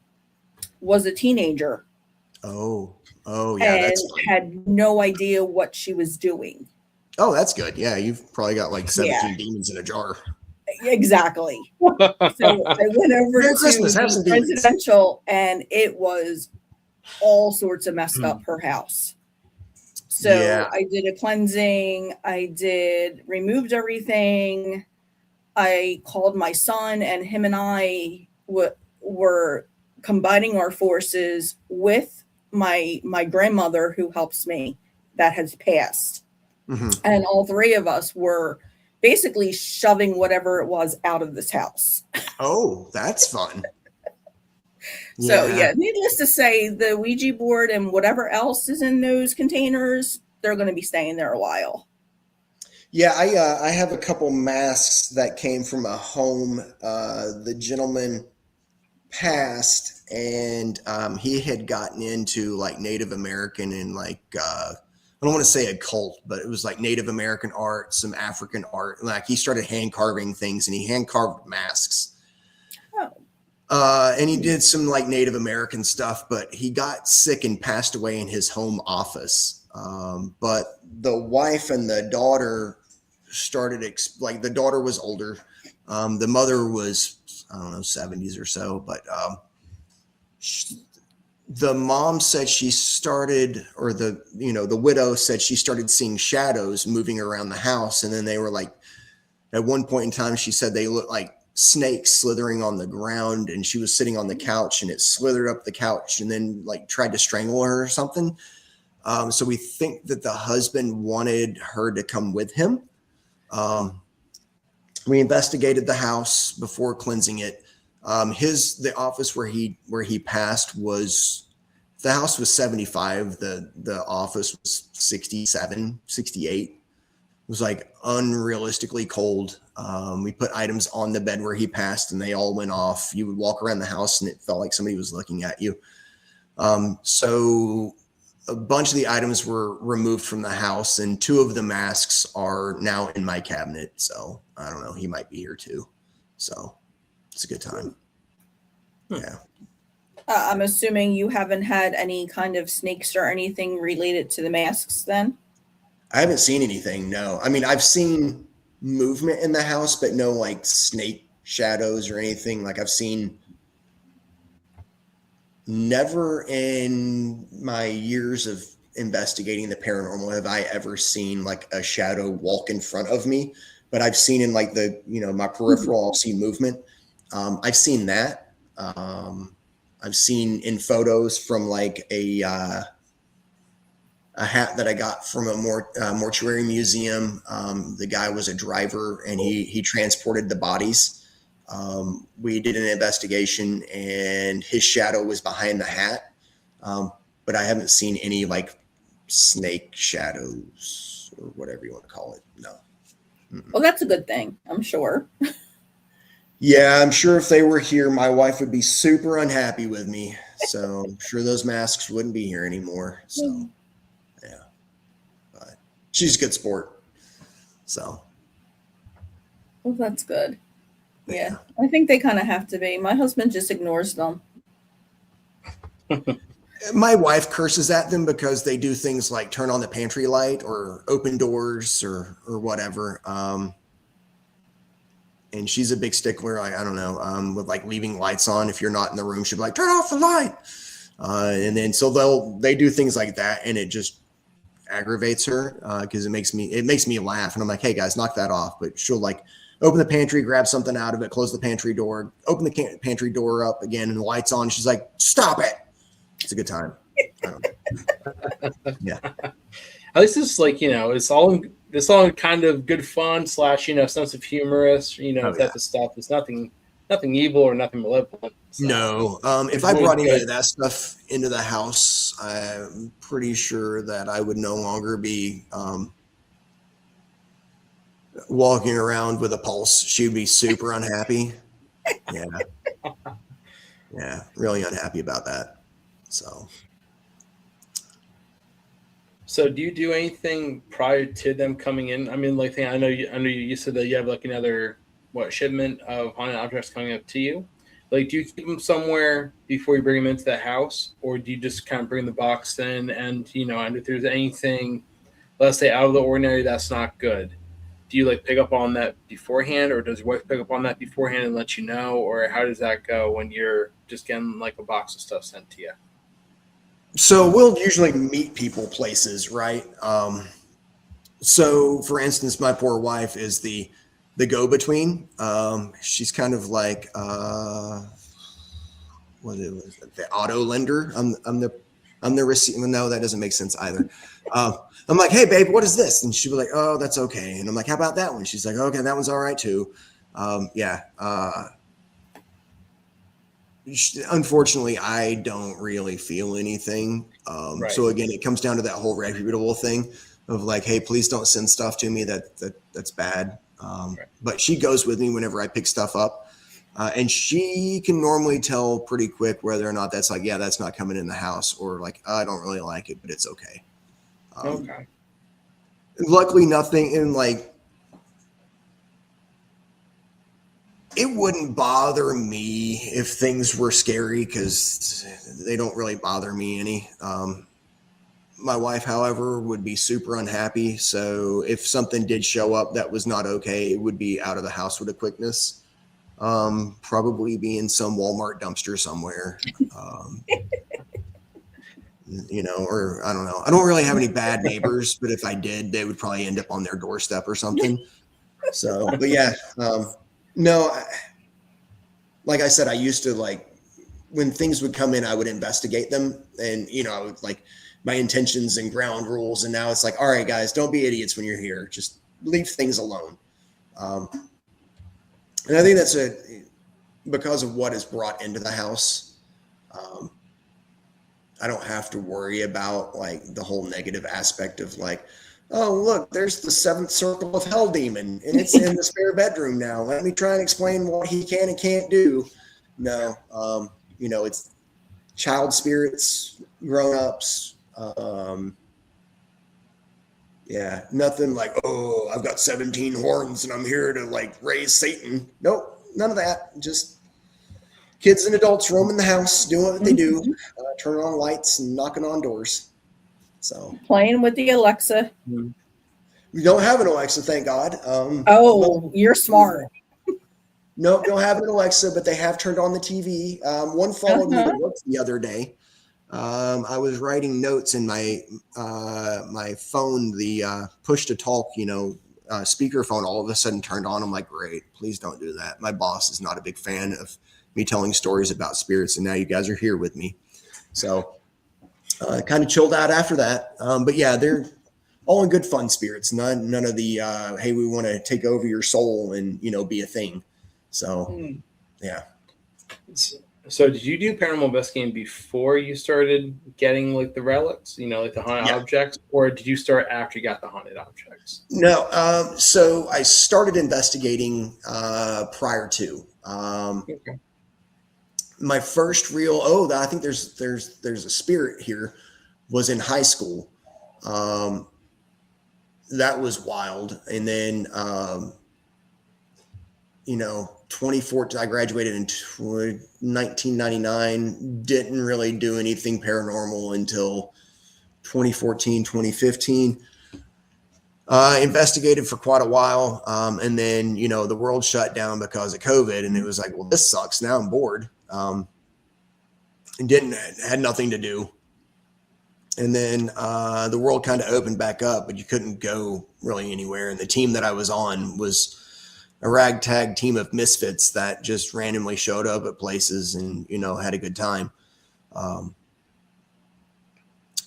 was a teenager. Oh, yeah, and that's fun. had no idea what she was doing. Oh, that's good. Yeah, you've probably got like 17 demons in a jar. Exactly. So I went over Merry to Christmas, have some the demons. residential, and it was all sorts of messed up her house. So Yeah. I did a cleansing. Removed everything. I called my son, and him and I were combining our forces with my grandmother, who helps me, that has passed. Mm-hmm. And all three of us were basically shoving whatever it was out of this house. Oh, that's fun. So needless to say, the Ouija board and whatever else is in those containers, they're going to be staying there a while. Yeah, I have a couple masks that came from a home. The gentleman passed, and he had gotten into like Native American and like I don't want to say a cult, but it was like Native American art, some African art. Like he started hand carving things, and he hand carved masks. Oh. And he did some like Native American stuff, but he got sick and passed away in his home office. But the wife and the daughter started like the daughter was older. The mother was, I don't know, 70s or so, but the mom said she started, or the widow said she started seeing shadows moving around the house. And then they were like, at one point in time, she said they looked like snakes slithering on the ground, and she was sitting on the couch and it slithered up the couch and then like tried to strangle her or something. So we think that the husband wanted her to come with him. We investigated the house before cleansing it. The office where he passed was, the house was 75. The office was 67, 68. was like unrealistically cold. We put items on the bed where he passed and they all went off. You would walk around the house and it felt like somebody was looking at you. So a bunch of the items were removed from the house, and 2 of the masks are now in my cabinet. So I don't know, he might be here too. So it's a good time. Yeah. I'm assuming you haven't had any kind of snakes or anything related to the masks then? I haven't seen anything. No. I mean, I've seen movement in the house, but no like snake shadows or anything. Like I've seen, never in my years of investigating the paranormal have I ever seen like a shadow walk in front of me, but I've seen in like the, my peripheral, I'll see movement. I've seen that. I've seen in photos from like a hat that I got from a mortuary museum. The guy was a driver and he transported the bodies. We did an investigation and his shadow was behind the hat. But I haven't seen any like snake shadows or whatever you want to call it. No. Well, that's a good thing, I'm sure. Yeah, I'm sure if they were here, my wife would be super unhappy with me. So I'm sure those masks wouldn't be here anymore. So yeah, but she's a good sport. So. Well, that's good. Yeah, I think they kind of have to be. My husband just ignores them. My wife curses at them because they do things like turn on the pantry light or open doors or whatever. And she's a big stickler. I don't know, with like leaving lights on. If you're not in the room, she'll be like, turn off the light. And then so they do things like that, and it just aggravates her because it makes me laugh. And I'm like, hey guys, knock that off. But she'll like open the pantry, grab something out of it, close the pantry door, open the pantry door up again, and the light's on. She's like, stop it. It's a good time. I don't know. Yeah. At least it's like, it's all kind of good fun / sense of humorous, type of stuff. It's nothing evil or nothing malevolent. So. No. If I brought any of that stuff into the house, I'm pretty sure that I would no longer be walking around with a pulse. She'd be super unhappy. Yeah. Yeah. Really unhappy about that. So do you do anything prior to them coming in? I mean, like, I know you said that you have like another shipment of haunted objects coming up to you. Like, do you keep them somewhere before you bring them into the house, or do you just kind of bring the box in and and if there's anything, let's say, out of the ordinary that's not good, do you like pick up on that beforehand, or does your wife pick up on that beforehand and let you know, or how does that go when you're just getting like a box of stuff sent to you? So we'll usually meet people places, right? So for instance, my poor wife is the go-between. She's kind of like the auto lender. I'm the receiver. No, that doesn't make sense either. I'm like, hey babe, what is this? And she'll be like, oh, that's okay. And I'm like, how about that one? She's like, okay, that one's all right too. Yeah. Unfortunately, I don't really feel anything. Right. So again, it comes down to that whole reputable thing of like, hey, please don't send stuff to me that's bad. Right. But she goes with me whenever I pick stuff up. And she can normally tell pretty quick whether or not that's like, yeah, that's not coming in the house, or like, I don't really like it, but it's okay. Okay. Luckily, nothing in like, it wouldn't bother me if things were scary because they don't really bother me any. My wife, however, would be super unhappy. So if something did show up that was not okay, it would be out of the house with a quickness. Probably be in some Walmart dumpster somewhere. Or I don't know. I don't really have any bad neighbors, but if I did, they would probably end up on their doorstep or something. So, but yeah, no, like I said, I used to like when things would come in, I would investigate them, and I would like my intentions and ground rules. And now it's like, all right, guys, don't be idiots when you're here. Just leave things alone. And I think that's because of what is brought into the house. I don't have to worry about like the whole negative aspect of like, oh, look, there's the seventh circle of hell demon, and it's in the spare bedroom now. Let me try and explain what he can and can't do. No, it's child spirits, grown-ups. Yeah, nothing like, oh, I've got 17 horns and I'm here to like raise Satan. Nope, none of that. Just kids and adults roaming the house, doing what they do, turning on lights and knocking on doors. So Playing with the Alexa. we don't have an Alexa, thank God. You're smart. Nope, don't have an Alexa, but they have turned on the TV. One followed me to work the other day. I was writing notes in my my phone, the push to talk, speakerphone all of a sudden turned on. I'm like, great, please don't do that. My boss is not a big fan of me telling stories about spirits, and now you guys are here with me. So kind of chilled out after that. But yeah, they're all in good fun spirits. None of the hey, we want to take over your soul and be a thing. So yeah. So did you do paranormal investigating before you started getting like the relics, like the haunted objects, or did you start after you got the haunted objects? No. So I started investigating prior to. Okay. My first real I think there's a spirit here was in high school. That was wild. And then 2014, I graduated in 1999, didn't really do anything paranormal until 2014, 2015. Investigated for quite a while. And then, the world shut down because of COVID, and it was like, well, this sucks. Now I'm bored. And had nothing to do. And then the world kind of opened back up, but you couldn't go really anywhere. And the team that I was on was a ragtag team of misfits that just randomly showed up at places and, had a good time.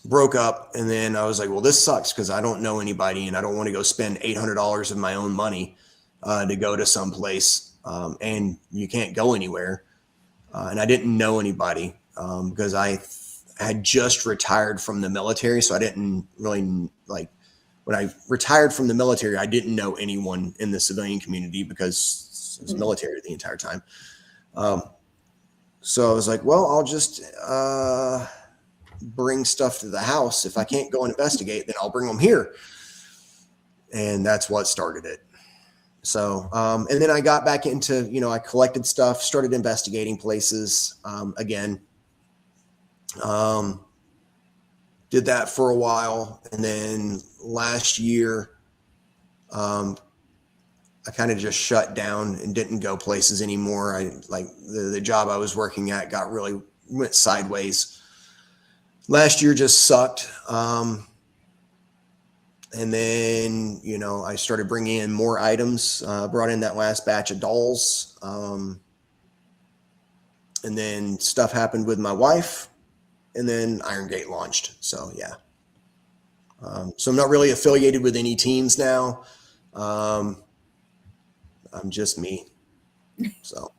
Broke up. And then I was like, well, this sucks because I don't know anybody and I don't want to go spend $800 of my own money to go to some place. And you can't go anywhere. And I didn't know anybody because I had just retired from the military. So I didn't really when I retired from the military, I didn't know anyone in the civilian community because I was military the entire time. So I was like, well, I'll just bring stuff to the house. If I can't go and investigate, then I'll bring them here. And that's what started it. So, and then I got back into, I collected stuff, started investigating places again. Did that for a while. And then last year, I kind of just shut down and didn't go places anymore. The job I was working at went sideways. Last year just sucked. And then, I started bringing in more items, brought in that last batch of dolls. And then stuff happened with my wife. And then Iron Gate launched. So, yeah. So I'm not really affiliated with any teams now. I'm just me. So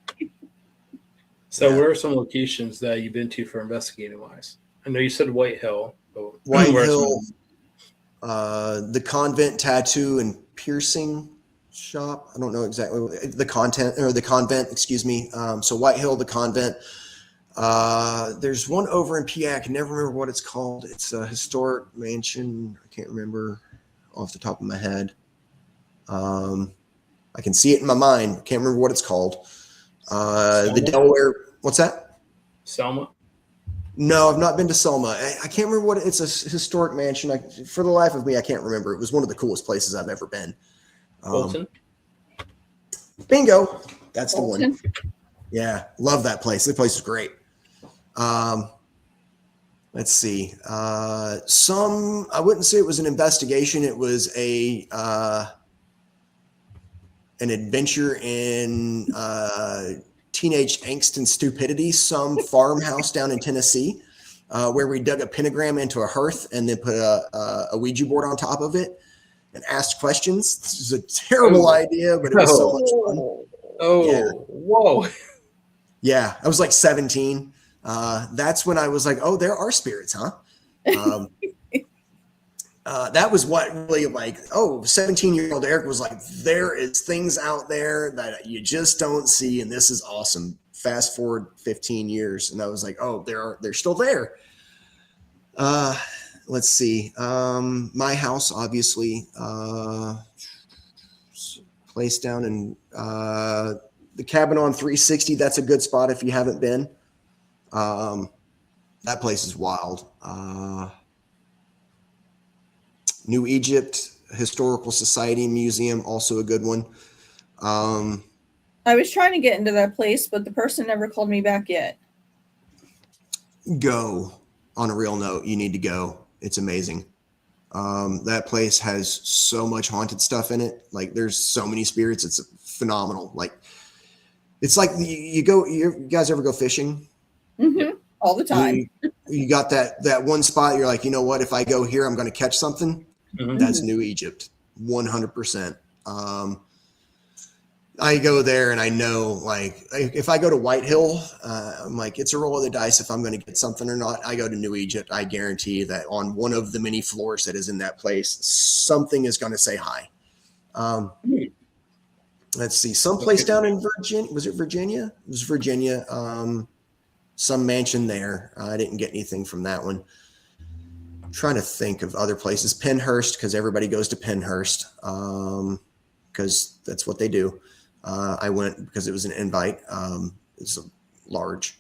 where are some locations that you've been to for investigating wise? I know you said White Hill. White Hill, the Convent Tattoo and Piercing Shop. I don't know exactly the convent, excuse me. So White Hill, the Convent. There's one over in PA. I can never remember what it's called. It's a historic mansion. I can't remember off the top of my head. I can see it in my mind. Can't remember what it's called. The Delaware. What's that? Selma. No, I've not been to Selma. I can't remember what it's a historic mansion. For the life of me, I can't remember. It was one of the coolest places I've ever been. Bolton. Bingo. That's Bolton. The one. Yeah. Love that place. The place is great. Let's see. I wouldn't say it was an investigation. It was an adventure in teenage angst and stupidity. Some farmhouse down in Tennessee, where we dug a pentagram into a hearth and then put a Ouija board on top of it and asked questions. This is a terrible idea, but it was so much fun. Oh, yeah. Whoa. Yeah, I was like 17. That's when I was like, oh, there are spirits, huh? that was what really 17-year-old Eric was like, there is things out there that you just don't see. And this is awesome. Fast forward 15 years. And I was like, oh, they're still there. Let's see. My house, obviously, place down in, the cabin on 360. That's a good spot if you haven't been. That place is wild. New Egypt Historical Society Museum, also a good one. I was trying to get into that place, but the person never called me back yet. Go. On a real note, you need to go. It's amazing. That place has so much haunted stuff in it. Like, there's so many spirits. It's phenomenal. Like, it's like you guys ever go fishing? Mm-hmm. All the time. You got that one spot. You're like, you know what? If I go here, I'm going to catch something. Mm-hmm. That's New Egypt, 100%. I go there and I know, like, if I go to White Hill, I'm like, it's a roll of the dice if I'm going to get something or not. I go to New Egypt. I guarantee that on one of the many floors that is in that place, something is going to say hi. Let's see, someplace down in Virginia. Was it Virginia? It was Virginia. Some mansion there. I didn't get anything from that one. I'm trying to think of other places. Pennhurst, because everybody goes to Pennhurst, because that's what they do. I went because it was an invite. It's large.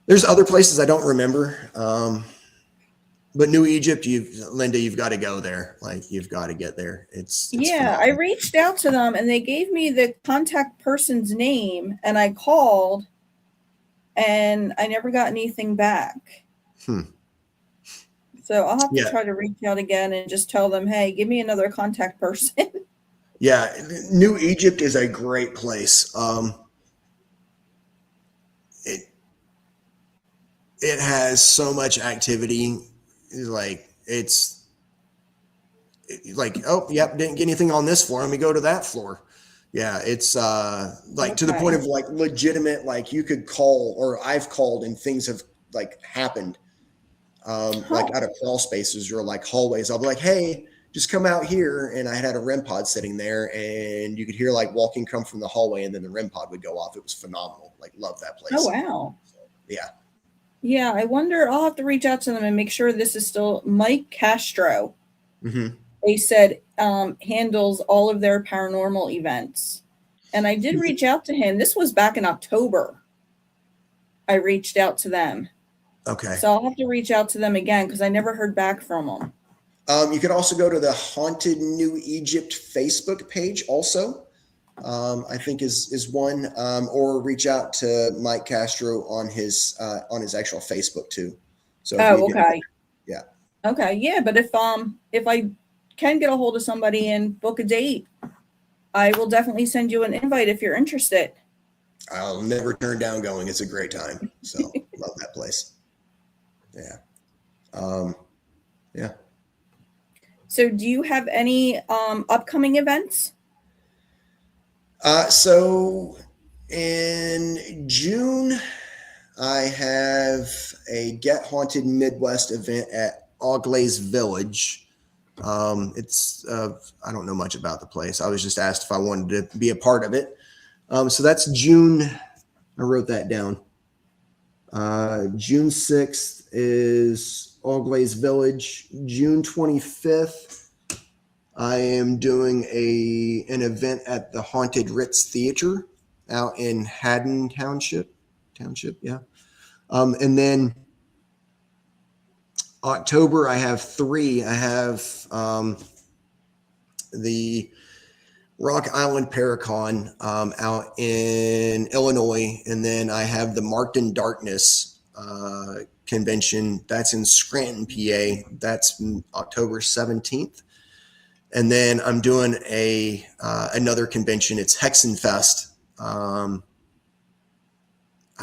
There's other places I don't remember. But New Egypt, Linda, you've got to go there. Like, you've got to get there. It's Yeah, phenomenal. I reached out to them and they gave me the contact person's name and I called and I never got anything back. So I'll have to try to reach out again and just tell them, hey, give me another contact person. Yeah, New Egypt is a great place. It has so much activity. It's like, oh, yep, didn't get anything on this floor. Let me go to that floor. Yeah, it's to the point of like legitimate, like you could call, or I've called and things have like happened. Like out of crawl spaces or like hallways. I'll be like, hey, just come out here. And I had a REM pod sitting there and you could hear like walking come from the hallway and then the REM pod would go off. It was phenomenal. Like, love that place. Oh, wow. So, yeah. Yeah, I wonder, I'll have to reach out to them and make sure this is still Mike Castro. Mm-hmm. They said handles all of their paranormal events. And I did reach out to him. This was back in October. I reached out to them. Okay. So I'll have to reach out to them again because I never heard back from them. You could also go to the Haunted New Egypt Facebook page also. I think is one, or reach out to Mike Castro on his actual Facebook too. So okay. Yeah. Okay. Yeah. But if I can get a hold of somebody and book a date, I will definitely send you an invite if you're interested. I'll never turn down going. It's a great time. So love that place. Yeah. Yeah. So do you have any upcoming events? So in June, I have a Get Haunted Midwest event at Oglaze Village. It's I don't know much about the place. I was just asked if I wanted to be a part of it. So that's June. I wrote that down. June 6th is Oglaze Village. June 25th, I am doing an event at the Haunted Ritz Theater out in Haddon Township. Yeah. And then October, I have 3. I have the Rock Island Paracon out in Illinois, and then I have the Marked in Darkness convention. That's in Scranton, PA. That's October 17th. And then I'm doing another convention. It's Hexenfest. I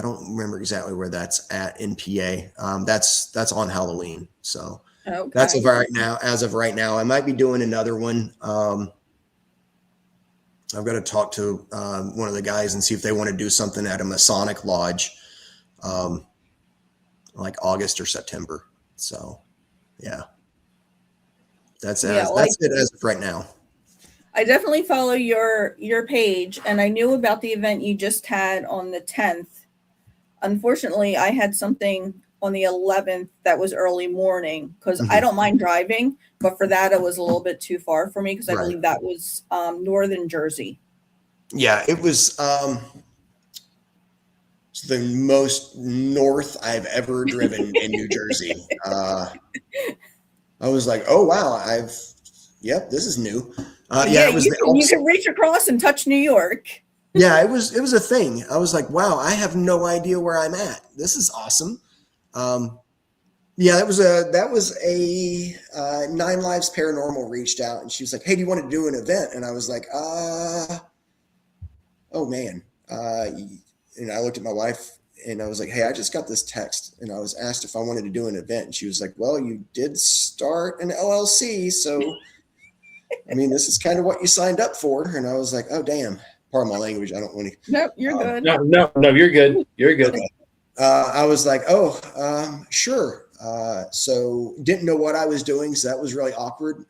don't remember exactly where that's at in PA. That's on Halloween. So that's as of right now. I might be doing another one. I've got to talk to one of the guys and see if they want to do something at a Masonic lodge, like August or September. So, yeah. That's Yeah, that's it as of right now. I definitely follow your page, and I knew about the event you just had on the 10th. Unfortunately, I had something on the 11th that was early morning because I don't mind driving, but for that it was a little bit too far for me because I believe that was northern Jersey. Yeah, it was the most north I've ever driven in New Jersey. I was like, oh wow, this is new. Yeah, it was you can reach across and touch New York. Yeah, it was a thing. I was like, wow, I have no idea where I'm at. This is awesome. Yeah, that was a 9 Lives Paranormal reached out and she was like, hey, do you want to do an event? And I was like, oh man. And I looked at my wife and I was like, hey, I just got this text and I was asked if I wanted to do an event. And she was like, well, you did start an LLC. So, I mean, this is kind of what you signed up for. And I was like, oh, damn. Pardon my language. I don't want to. Nope, you're good. No, you're good. You're good. Okay. I was like, sure. So didn't know what I was doing. So that was really awkward.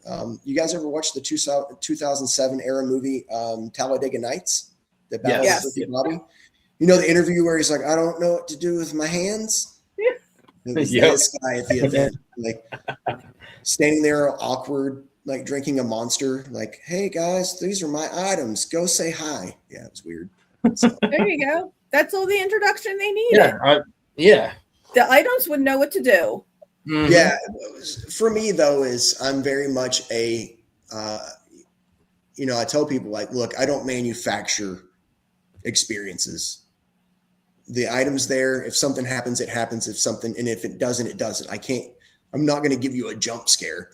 You guys ever watched the 2007 era movie, Talladega Nights? The Battle of Ricky Bobby? You know, the interview where he's like, I don't know what to do with my hands. It was this guy at the event, like standing there awkward, like drinking a Monster, like, hey guys, these are my items. Go say hi. Yeah, it was weird. So. There you go. That's all the introduction they needed. Yeah. The items would know what to do. Mm-hmm. Yeah. For me, though, is I'm very much I tell people, like, look, I don't manufacture experiences. The items there, if something happens, it happens. And if it doesn't, it doesn't. I'm not going to give you a jump scare.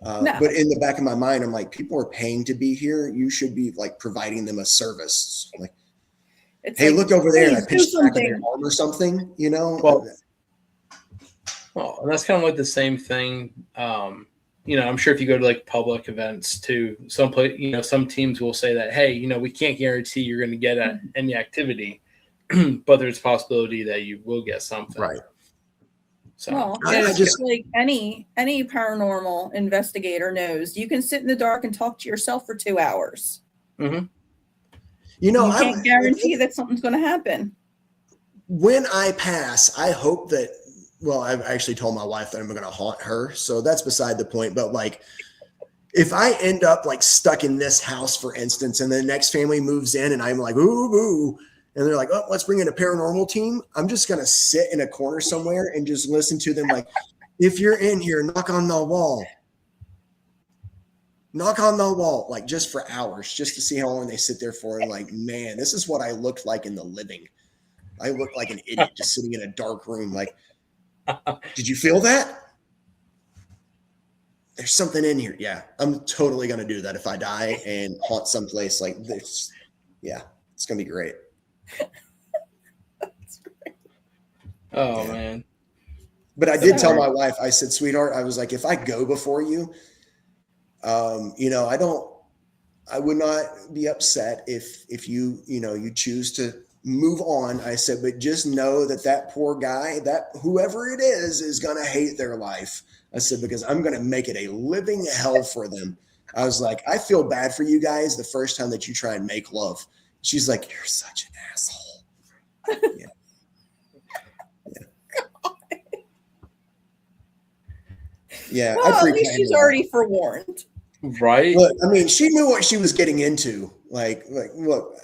No. But in the back of my mind, I'm like, people are paying to be here. You should be like providing them a service. Like, hey, like, look over there. And I pitched back of their arm or something, you know? Well, and that's kind of like the same thing. I'm sure if you go to like public events too, some teams will say that, hey, we can't guarantee you're going to get any activity, but there's a possibility that you will get something. Right. So it's just like any paranormal investigator knows, you can sit in the dark and talk to yourself for 2 hours. Mm-hmm. You can't guarantee that something's going to happen. When I pass, I hope that, well, I've actually told my wife that I'm going to haunt her. So that's beside the point. But like, if I end up like stuck in this house, for instance, and the next family moves in and I'm like, ooh, and they're like, oh, let's bring in a paranormal team. I'm just going to sit in a corner somewhere and just listen to them. Like, if you're in here, knock on the wall, like just for hours, just to see how long they sit there for. And like, man, this is what I looked like in the living. I looked like an idiot just sitting in a dark room. Like, did you feel that? There's something in here. Yeah, I'm totally going to do that if I die and haunt someplace like this. Yeah, it's going to be great. That's great. Oh, man. But I did tell my wife, I said, sweetheart, I was like, if I go before you, I would not be upset if you choose to move on. I said, but just know that poor guy, that whoever it is going to hate their life. I said, because I'm going to make it a living hell for them. I was like, I feel bad for you guys the first time that you try and make love. She's like, you're such an asshole. Yeah. Yeah. Well, at least she's already forewarned. Right. Look, I mean, she knew what she was getting into. Like, look,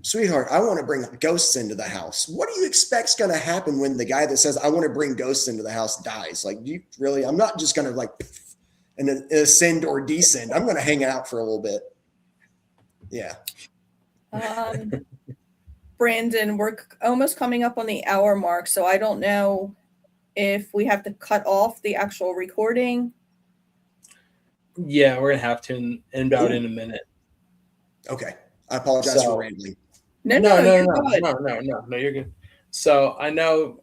sweetheart, I want to bring ghosts into the house. What do you expect's going to happen when the guy that says, I want to bring ghosts into the house dies? Like, do you really, I'm not just going to like and ascend or descend. I'm going to hang out for a little bit. Yeah. Brandon, we're almost coming up on the hour mark, so I don't know if we have to cut off the actual recording. Yeah, we're gonna have to in about in a minute. Okay, I apologize for rambling. No, you're good. So I know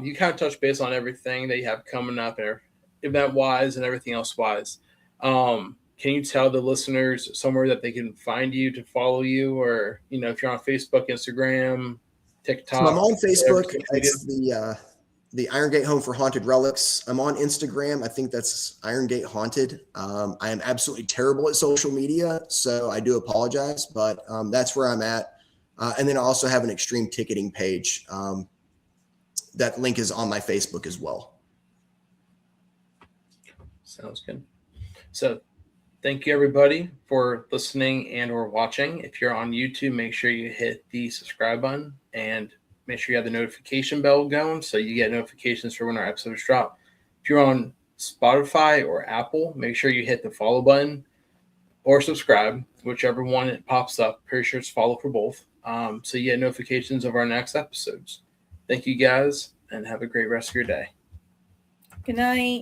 you kind of touched base on everything that you have coming up there, event wise and everything else wise. Can you tell the listeners somewhere that they can find you to follow you, or if you're on Facebook, Instagram, TikTok? So I'm on Facebook. It's the Iron Gate Home for Haunted Relics. I'm on Instagram. I think that's Iron Gate Haunted. I am absolutely terrible at social media, so I do apologize, but that's where I'm at. And then I also have an extreme ticketing page. That link is on my Facebook as well. Sounds good. So thank you everybody for listening and or watching. If you're on YouTube, make sure you hit the subscribe button and make sure you have the notification bell going so you get notifications for when our episodes drop. If you're on Spotify or Apple, make sure you hit the follow button or subscribe, whichever one it pops up. Pretty sure it's follow for both. So you get notifications of our next episodes. Thank you guys and have a great rest of your day. Good night.